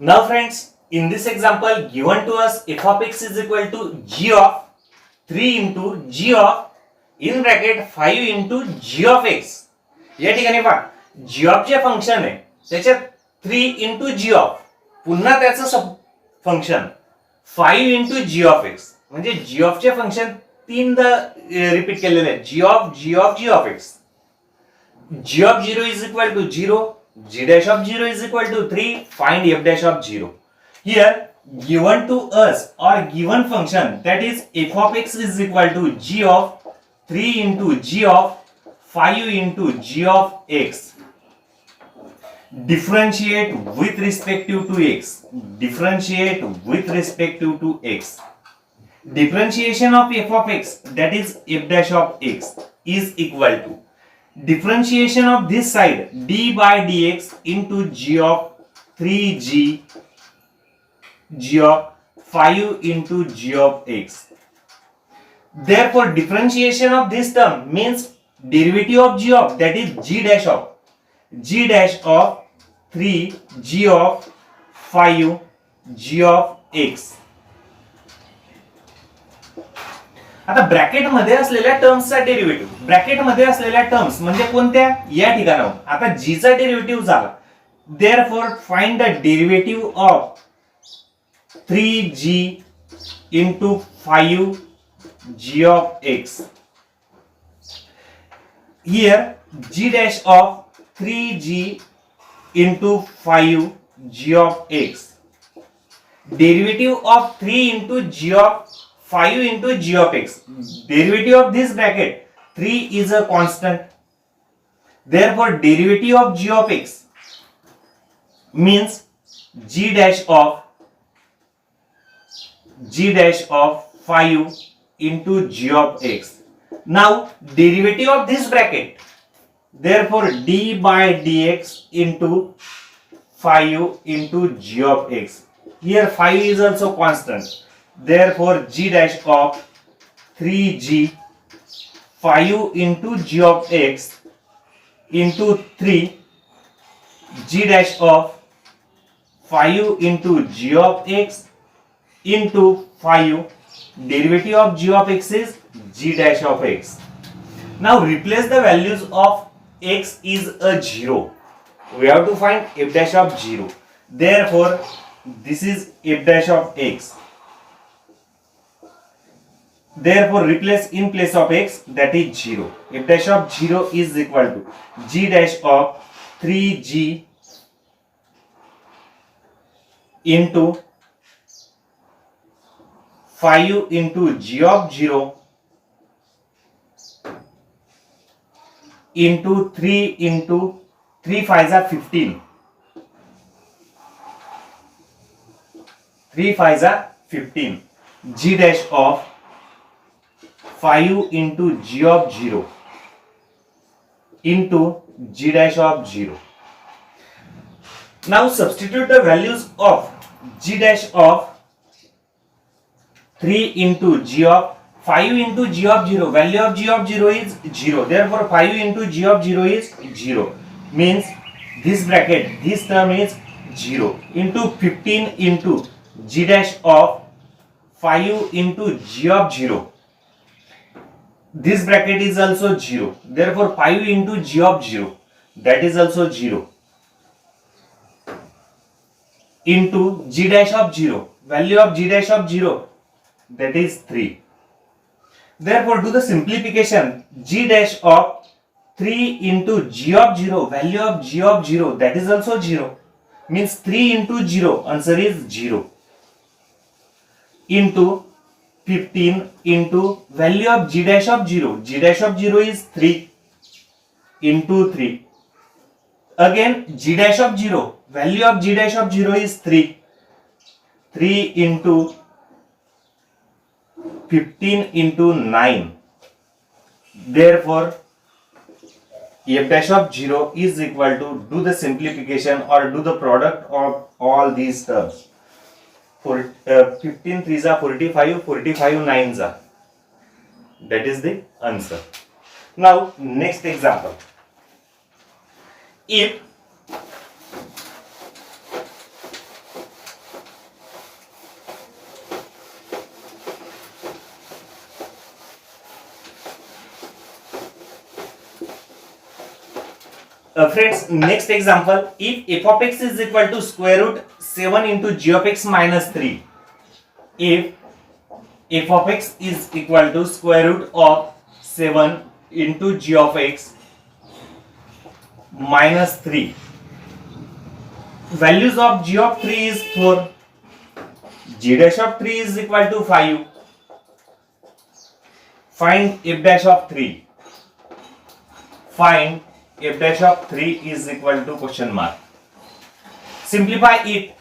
Now friends, in this example given to us f of x is equal to g of 3 into g of in bracket 5 into g of x. या ठिकाणी पहा g of J function आहे त्याच्यात 3 into g of पुन्हा त्याचं सब function 5 into g of x म्हणजे g of चे फंक्शन तीनदा रिपीट केलेले आहे g of x. g of 0 is equal to 0, g dash of 0 is equal to 3, find f dash of 0. Here given to us or given function that is f of x is equal to g of 3 into g of 5 into g of x. Differentiate with respect to x. Differentiate with respect to x. Differentiation of f of x that is f dash of x is equal to differentiation of this side d by dx into g of 3g g of 5 into g of x. Therefore differentiation of this term means derivative of g of that is g dash of 3 g of 5 g of x. आता bracket मध्ये असलेल्या टर्म्सचा derivative bracket मध्ये असलेल्या terms म्हणजे कोणत्या या ठिकाणावर आता g चा डेरिव्हेटिव्ह झाला. Therefore find the derivative of 3g into 5g of x. Here g dash of 3g into 5g of x. Derivative of 3 into g of 5 into g of x. Derivative of this bracket 3 is a constant. Therefore derivative of g of x means g dash of 5 into g of x. Now derivative of this bracket, therefore d by dx into 5 into g of x. Here 5 is also constant. Therefore g dash of 3g 5 into g of x into 3 g dash of 5 into g of x into 5 derivative of g of x is g dash of x. Now replace the values of x is a 0. We have to find f dash of 0. Therefore this is f dash of x. Therefore replace in place of x that is 0. F dash of 0 is equal to g dash of 3g into 5 into g of 0 into 3 5s are 15. 3 5s are 15. G dash of 5 into g of 0 into g dash of 0. Now substitute the values of g dash of 3 into g of 5 into g of 0. Value of g of 0 is 0. Therefore 5 into g of 0 is 0. Means this bracket, this term is 0 into 15 into g dash of 5 into g of 0. This bracket is also 0. Therefore 5 into g of 0 that is also 0 into g dash of 0. Value of g dash of 0 that is 3. Therefore do the simplification. G dash of 3 into g of 0. Value of g of 0 that is also 0. Means 3 into 0. Answer is 0. Into 15 into value of g dash of 0. G dash of 0 is 3 into 3. Again g dash of 0. Value of g dash of 0 is 3. 3 into 15 into 9. Therefore f dash of 0 is equal to, do the simplification or do the product of all these terms. 15 3s are 45, 45 9s are. That is the answer. Now next example. If Friends, next example, if f of x is equal to square root 7 into g of x minus 3, if f of x is equal to square root of 7 into g of x minus 3, values of g of 3 is 4, g dash of 3 is equal to 5, find f dash of 3, find f dash of 3 is equal to question mark. Simplify it.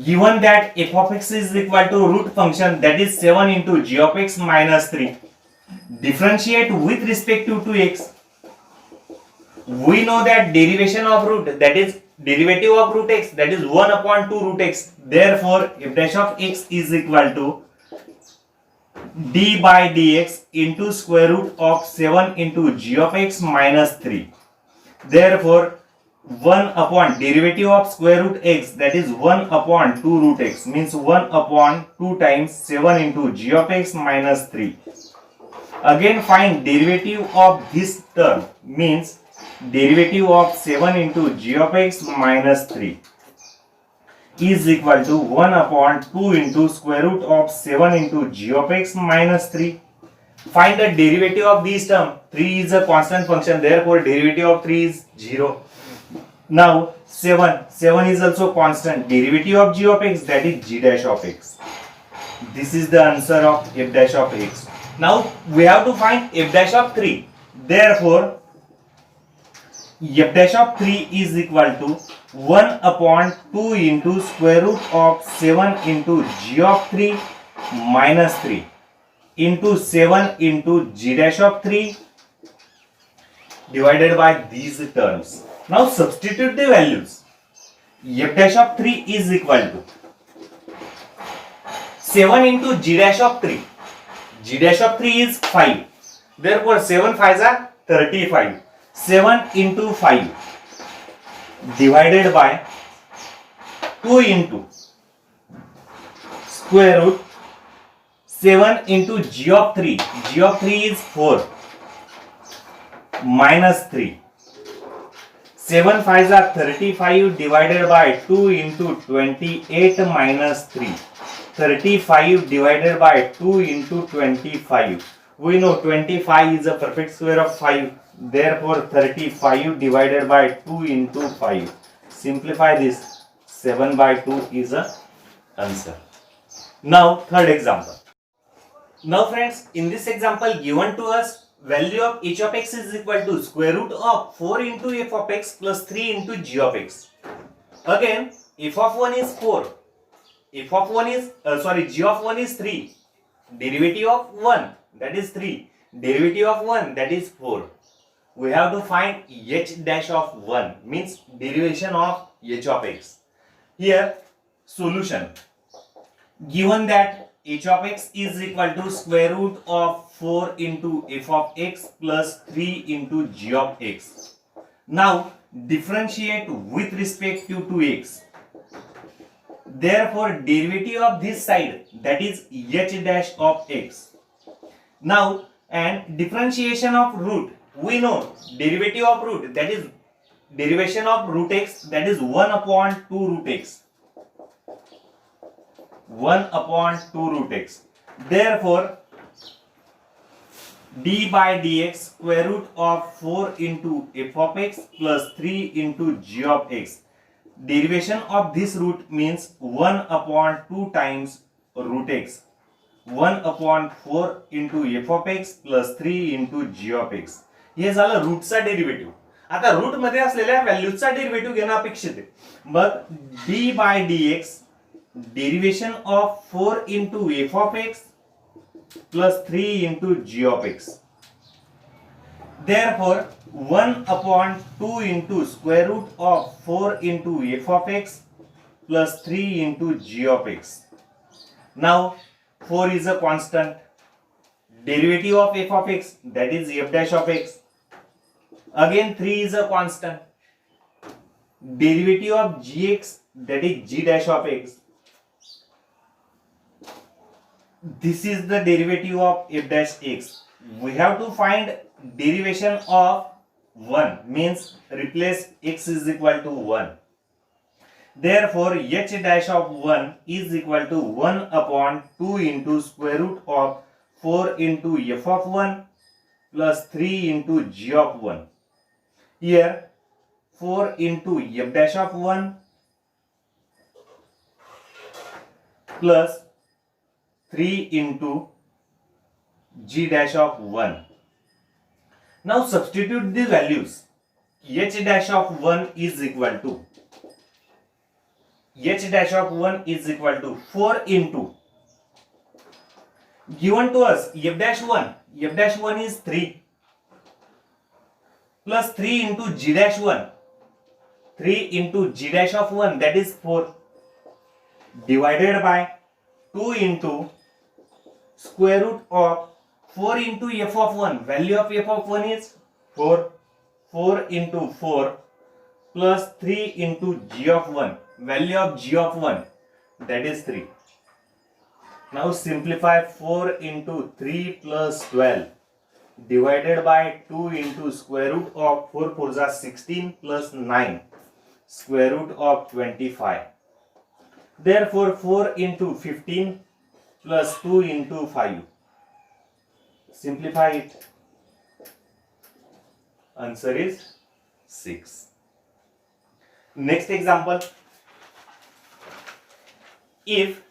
Given that f of x is equal to root function, that is 7 into g of x minus 3, differentiate with respect to x. We know that derivation of root, that is derivative of root x, that is 1 upon 2 root x. Therefore f dash of x is equal to d by dx into square root of 7 into g of x minus 3. Therefore 1 upon derivative of square root x, that is 1 upon 2 root x, means 1 upon 2 times 7 into g of x minus 3. Again find derivative of this term, means derivative of 7 into g of x minus 3 is equal to 1 upon 2 into square root of 7 into g of x minus 3. Find the derivative of this term. 3 is a constant function, therefore derivative of 3 is 0. Now 7 is also constant, derivative of g of x, that is g dash of x. This is the answer of f dash of x. Now we have to find f dash of 3. Therefore f dash of 3 is equal to 1 upon 2 into square root of 7 into g of 3 minus 3 into 7 into g dash of 3 divided by these terms. Now substitute the values. F dash of 3 is equal to 7 into g dash of 3. G dash of 3 is 5. Therefore 7 5s are 35. 7 into 5 divided by 2 into square root 7 into g of 3. G of 3 is 4 minus 3. 7 5s are 35 divided by 2 into 28 minus 3. 35 divided by 2 into 25. We know 25 is a perfect square of 5. Therefore 35 divided by 2 into 5. Simplify this. 7 by 2 is a answer. Now third example. Now friends, in this example given to us, value of h of x is equal to square root of 4 into f of x plus 3 into g of x. Again, f of 1 is 4. F of 1 is, g of 1 is 3. Derivative of 1, that is 3. Derivative of 1, that is 4. We have to find h dash of 1, means derivation of h of x. Here, solution. Given that h of x is equal to square root of 4 into f of x plus 3 into g of x. Now, differentiate with respect to x. Therefore, derivative of this side, that is h dash of x. Now, and differentiation of root. We know derivative of root, that is derivation of root x, that is 1 upon 2 root x. 1 upon 2 root x. Therefore, d by dx square root of 4 into f of x plus 3 into g of x. Derivation of this root means 1 upon 2 times root x. 1 upon 4 into f of x plus 3 into g of x. हे झालं रूटचा derivative. आता root मध्ये असलेल्या व्हॅल्यूचा derivative घेणं अपेक्षित आहे. मग d by dx derivation of 4 into f of x plus 3 into g of x. Therefore 1 upon 2 into square root of 4 into f of x plus 3 into g of x. Now 4 is a constant. Derivative of f of x, that is f dash of x. Again 3 is a constant. Derivative of gx, that is g dash of x. This is the derivative of f dash x. We have to find derivation of 1 means replace x is equal to 1. Therefore, h dash of 1 is equal to 1 upon 2 into square root of 4 into f of 1 plus 3 into g of 1. Here 4 into f dash of 1 plus 3 into g dash of 1. Now substitute the values. H dash of 1 is equal to 4 into, given to us f dash 1 is 3 plus 3 into g dash 1, 3 into g dash of 1, that is 4, divided by 2 into square root of 4 into f of 1, value of f of 1 is 4, 4 into 4 plus 3 into g of 1, value of g of 1, that is 3. Now simplify 4 into 3 plus 12 divided by 2 into square root of 4 4 is 16 plus 9 square root of 25. Therefore 4 into 15 plus 2 into 5. Simplify it. Answer is 6. Next example. If